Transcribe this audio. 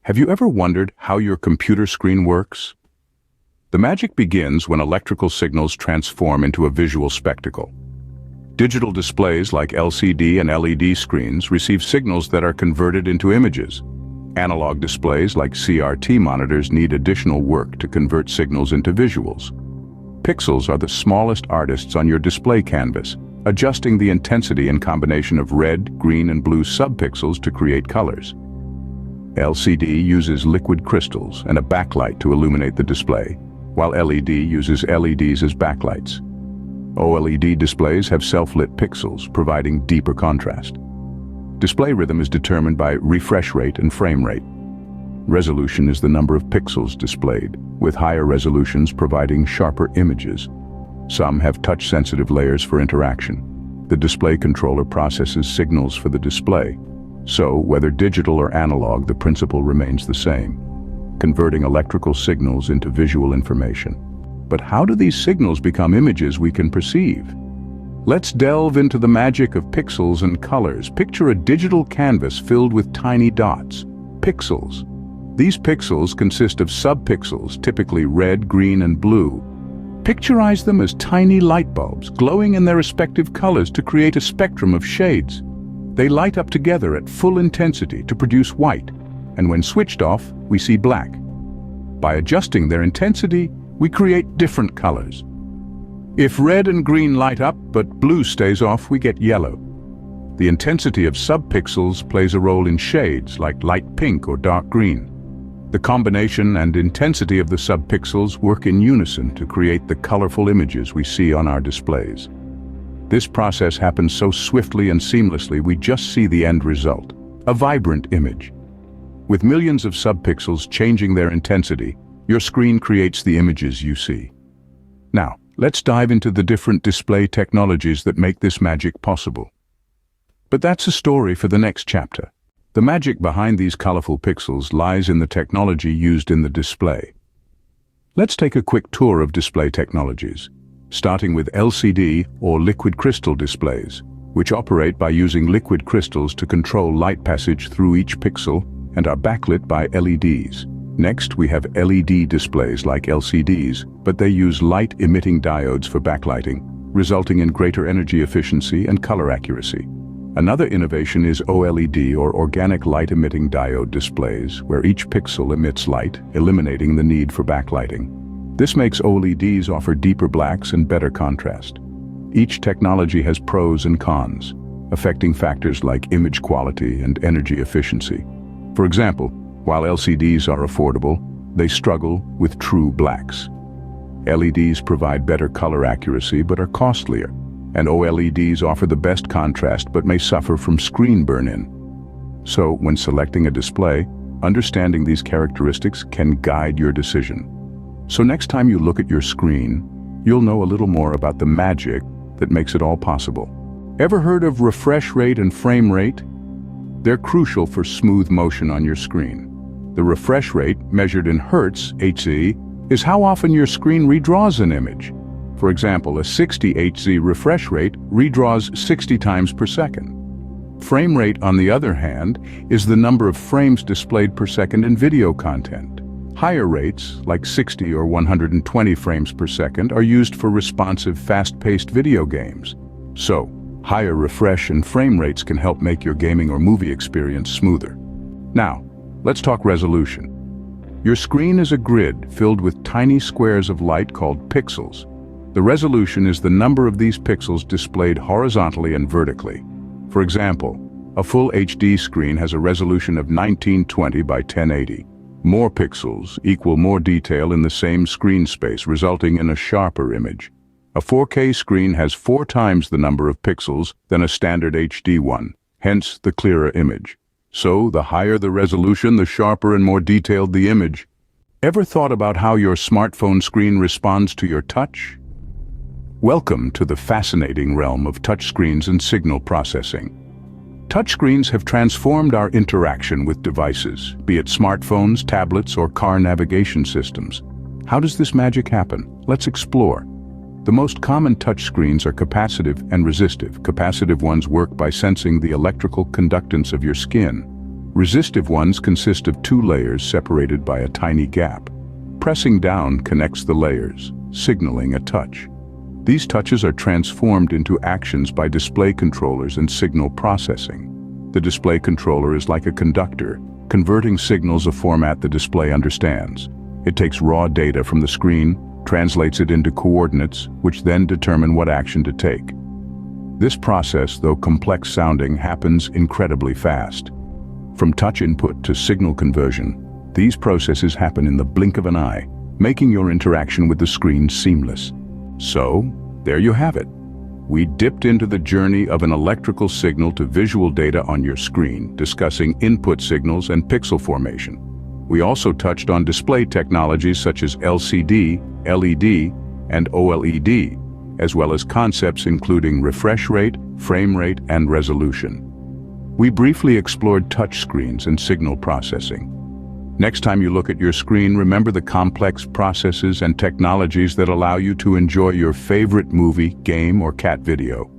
Have you ever wondered how your computer screen works? The magic begins when electrical signals transform into a visual spectacle. Digital displays like LCD and LED screens receive signals that are converted into images. Analog displays like CRT monitors need additional work to convert signals into visuals. Pixels are the smallest artists on your display canvas, adjusting the intensity and combination of red, green, and blue subpixels to create colors. LCD uses liquid crystals and a backlight to illuminate the display, while LED uses LEDs as backlights. OLED displays have self-lit pixels, providing deeper contrast. Display rhythm is determined by refresh rate and frame rate. Resolution is the number of pixels displayed, with higher resolutions providing sharper images. Some have touch-sensitive layers for interaction. The display controller processes signals for the display. So, whether digital or analog, the principle remains the same, converting electrical signals into visual information. But how do these signals become images we can perceive? Let's delve into the magic of pixels and colors. Picture a digital canvas filled with tiny dots, pixels. These pixels consist of subpixels, typically red, green, and blue. Picturize them as tiny light bulbs, glowing in their respective colors to create a spectrum of shades. They light up together at full intensity to produce white, and when switched off, we see black. By adjusting their intensity, we create different colors. If red and green light up, but blue stays off, we get yellow. The intensity of subpixels plays a role in shades like light pink or dark green. The combination and intensity of the subpixels work in unison to create the colorful images we see on our displays. This process happens so swiftly and seamlessly we just see the end result, a vibrant image. With millions of subpixels changing their intensity, your screen creates the images you see. Now, let's dive into the different display technologies that make this magic possible. But that's a story for the next chapter. The magic behind these colorful pixels lies in the technology used in the display. Let's take a quick tour of display technologies, starting with LCD or liquid crystal displays, which operate by using liquid crystals to control light passage through each pixel and are backlit by LEDs. Next, we have LED displays like LCDs, but they use light-emitting diodes for backlighting, resulting in greater energy efficiency and color accuracy. Another innovation is OLED or organic light-emitting diode displays, where each pixel emits light, eliminating the need for backlighting. This makes OLEDs offer deeper blacks and better contrast. Each technology has pros and cons, affecting factors like image quality and energy efficiency. For example, while LCDs are affordable, they struggle with true blacks. LEDs provide better color accuracy but are costlier, and OLEDs offer the best contrast but may suffer from screen burn-in. So, when selecting a display, understanding these characteristics can guide your decision. So next time you look at your screen, you'll know a little more about the magic that makes it all possible. Ever heard of refresh rate and frame rate? They're crucial for smooth motion on your screen. The refresh rate, measured in Hertz, Hz, is how often your screen redraws an image. For example, a 60 Hz refresh rate redraws 60 times per second. Frame rate, on the other hand, is the number of frames displayed per second in video content. Higher rates, like 60 or 120 frames per second, are used for responsive, fast-paced video games. So, higher refresh and frame rates can help make your gaming or movie experience smoother. Now, let's talk resolution. Your screen is a grid filled with tiny squares of light called pixels. The resolution is the number of these pixels displayed horizontally and vertically. For example, a full HD screen has a resolution of 1920 by 1080. More pixels equal more detail in the same screen space, resulting in a sharper image. A 4K screen has 4 times the number of pixels than a standard HD one, hence the clearer image. So, the higher the resolution, the sharper and more detailed the image. Ever thought about how your smartphone screen responds to your touch? Welcome to the fascinating realm of touchscreens and signal processing. Touchscreens have transformed our interaction with devices, be it smartphones, tablets, or car navigation systems. How does this magic happen? Let's explore. The most common touchscreens are capacitive and resistive. Capacitive ones work by sensing the electrical conductance of your skin. Resistive ones consist of two layers separated by a tiny gap. Pressing down connects the layers, signaling a touch. These touches are transformed into actions by display controllers and signal processing. The display controller is like a conductor, converting signals a format the display understands. It takes raw data from the screen, translates it into coordinates, which then determine what action to take. This process, though complex sounding, happens incredibly fast. From touch input to signal conversion, these processes happen in the blink of an eye, making your interaction with the screen seamless. So, there you have it. We dipped into the journey of an electrical signal to visual data on your screen, discussing input signals and pixel formation. We also touched on display technologies such as LCD, LED, and OLED, as well as concepts including refresh rate, frame rate, and resolution. We briefly explored touchscreens and signal processing. Next time you look at your screen, remember the complex processes and technologies that allow you to enjoy your favorite movie, game, or cat video.